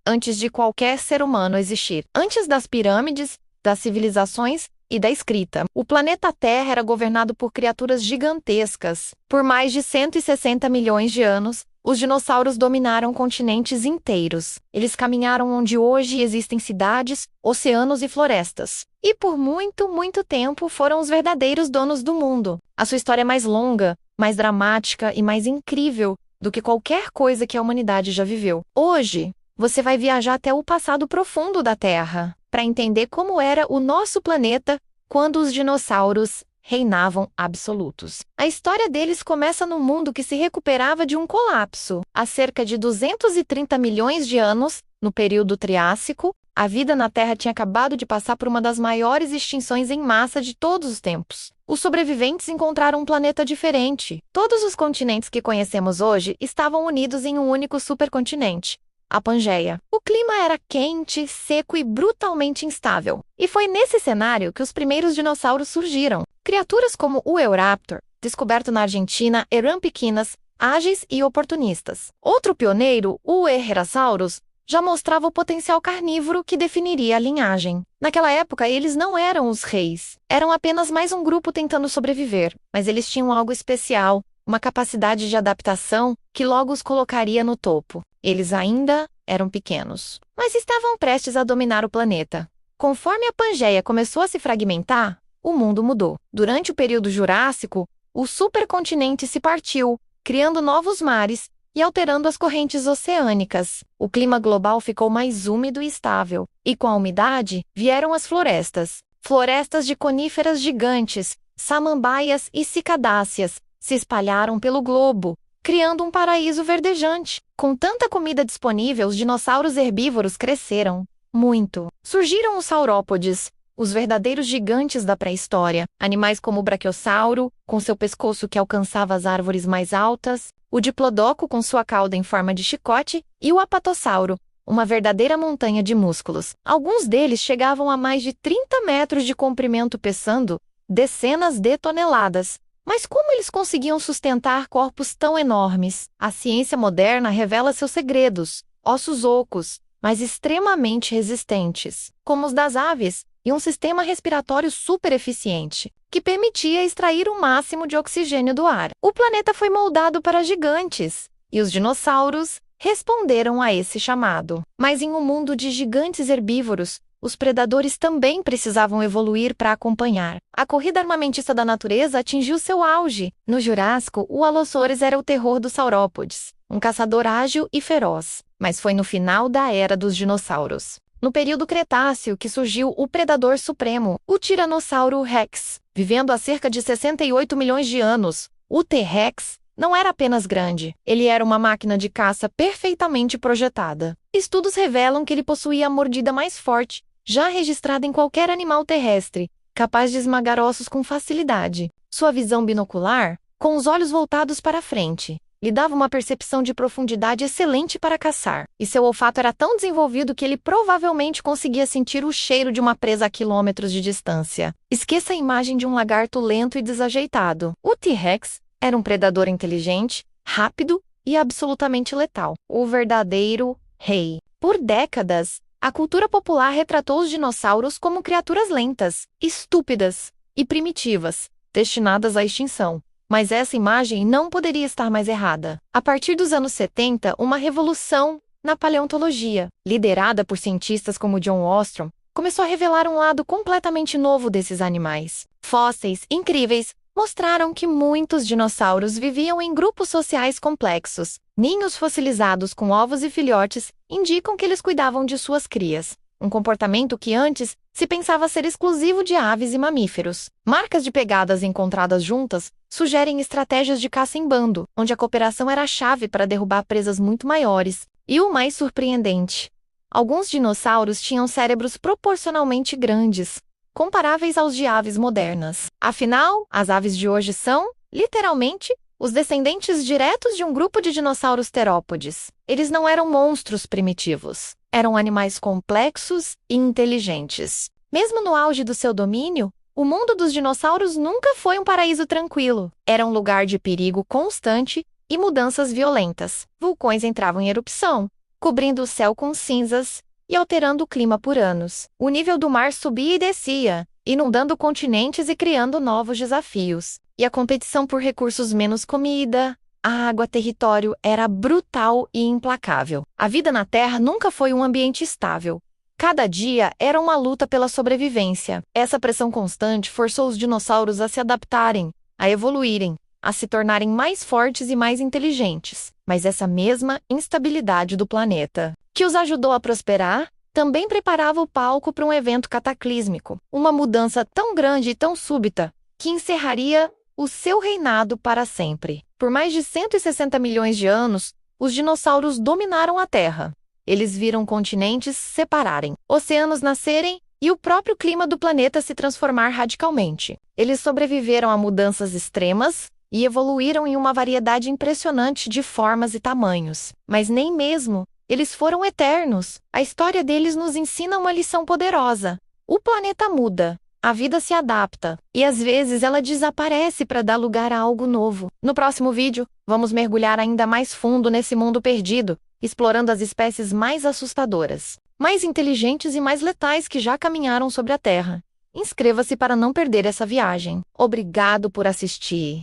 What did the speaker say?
antes de qualquer ser humano existir. Antes das pirâmides, das civilizações e da escrita, o planeta Terra era governado por criaturas gigantescas. Por mais de 160 milhões de anos, os dinossauros dominaram continentes inteiros. Eles caminharam onde hoje existem cidades, oceanos e florestas. E por muito, muito tempo foram os verdadeiros donos do mundo. A sua história é mais longa, mais dramática e mais incrível do que qualquer coisa que a humanidade já viveu. Hoje, você vai viajar até o passado profundo da Terra, para entender como era o nosso planeta quando os dinossauros reinavam absolutos. A história deles começa num mundo que se recuperava de um colapso. Há cerca de 230 milhões de anos, no período Triássico, a vida na Terra tinha acabado de passar por uma das maiores extinções em massa de todos os tempos. Os sobreviventes encontraram um planeta diferente. Todos os continentes que conhecemos hoje estavam unidos em um único supercontinente, a Pangeia. O clima era quente, seco e brutalmente instável. E foi nesse cenário que os primeiros dinossauros surgiram. Criaturas como o Eoraptor, descoberto na Argentina, eram pequenas, ágeis e oportunistas. Outro pioneiro, o Herrerasaurus, já mostrava o potencial carnívoro que definiria a linhagem. Naquela época, eles não eram os reis. Eram apenas mais um grupo tentando sobreviver. Mas eles tinham algo especial, uma capacidade de adaptação que logo os colocaria no topo. Eles ainda eram pequenos, mas estavam prestes a dominar o planeta. Conforme a Pangeia começou a se fragmentar, o mundo mudou. Durante o período Jurássico, o supercontinente se partiu, criando novos mares e alterando as correntes oceânicas. O clima global ficou mais úmido e estável, e com a umidade vieram as florestas. Florestas de coníferas gigantes, samambaias e cicadáceas se espalharam pelo globo, criando um paraíso verdejante. Com tanta comida disponível, os dinossauros herbívoros cresceram muito. Surgiram os saurópodes, os verdadeiros gigantes da pré-história. Animais como o Brachiosauro, com seu pescoço que alcançava as árvores mais altas, o Diplodoco com sua cauda em forma de chicote e o Apatossauro, uma verdadeira montanha de músculos. Alguns deles chegavam a mais de 30 metros de comprimento, pesando dezenas de toneladas. Mas como eles conseguiam sustentar corpos tão enormes? A ciência moderna revela seus segredos: ossos ocos, mas extremamente resistentes, como os das aves, e um sistema respiratório super eficiente, que permitia extrair o máximo de oxigênio do ar. O planeta foi moldado para gigantes, e os dinossauros responderam a esse chamado. Mas em um mundo de gigantes herbívoros, os predadores também precisavam evoluir para acompanhar. A corrida armamentista da natureza atingiu seu auge. No Jurássico, o Allosaurus era o terror dos saurópodes, um caçador ágil e feroz. Mas foi no final da era dos dinossauros, no período Cretáceo, que surgiu o predador supremo, o Tiranossauro Rex. Vivendo há cerca de 68 milhões de anos, o T-Rex não era apenas grande, ele era uma máquina de caça perfeitamente projetada. Estudos revelam que ele possuía a mordida mais forte já registrada em qualquer animal terrestre, capaz de esmagar ossos com facilidade. Sua visão binocular, com os olhos voltados para a frente, lhe dava uma percepção de profundidade excelente para caçar, e seu olfato era tão desenvolvido que ele provavelmente conseguia sentir o cheiro de uma presa a quilômetros de distância. Esqueça a imagem de um lagarto lento e desajeitado. O T-Rex era um predador inteligente, rápido e absolutamente letal. O verdadeiro rei. Por décadas, a cultura popular retratou os dinossauros como criaturas lentas, estúpidas e primitivas, destinadas à extinção. Mas essa imagem não poderia estar mais errada. A partir dos anos 70, uma revolução na paleontologia, liderada por cientistas como John Ostrom, começou a revelar um lado completamente novo desses animais. Fósseis incríveis mostraram que muitos dinossauros viviam em grupos sociais complexos. Ninhos fossilizados com ovos e filhotes indicam que eles cuidavam de suas crias, um comportamento que antes se pensava ser exclusivo de aves e mamíferos. Marcas de pegadas encontradas juntas sugerem estratégias de caça em bando, onde a cooperação era a chave para derrubar presas muito maiores. E o mais surpreendente: alguns dinossauros tinham cérebros proporcionalmente grandes, comparáveis aos de aves modernas. Afinal, as aves de hoje são, literalmente, os descendentes diretos de um grupo de dinossauros terópodes. Eles não eram monstros primitivos. Eram animais complexos e inteligentes. Mesmo no auge do seu domínio, o mundo dos dinossauros nunca foi um paraíso tranquilo. Era um lugar de perigo constante e mudanças violentas. Vulcões entravam em erupção, cobrindo o céu com cinzas e alterando o clima por anos. O nível do mar subia e descia, inundando continentes e criando novos desafios. E a competição por recursos menos comida, água, território era brutal e implacável. A vida na Terra nunca foi um ambiente estável. Cada dia era uma luta pela sobrevivência. Essa pressão constante forçou os dinossauros a se adaptarem, a evoluírem, a se tornarem mais fortes e mais inteligentes. Mas essa mesma instabilidade do planeta, que os ajudou a prosperar, também preparava o palco para um evento cataclísmico, uma mudança tão grande e tão súbita, que encerraria o seu reinado para sempre. Por mais de 160 milhões de anos, os dinossauros dominaram a Terra. Eles viram continentes se separarem, oceanos nascerem e o próprio clima do planeta se transformar radicalmente. Eles sobreviveram a mudanças extremas e evoluíram em uma variedade impressionante de formas e tamanhos. Mas nem mesmo eles foram eternos. A história deles nos ensina uma lição poderosa. O planeta muda, a vida se adapta, e às vezes ela desaparece para dar lugar a algo novo. No próximo vídeo, vamos mergulhar ainda mais fundo nesse mundo perdido, explorando as espécies mais assustadoras, mais inteligentes e mais letais que já caminharam sobre a Terra. Inscreva-se para não perder essa viagem. Obrigado por assistir.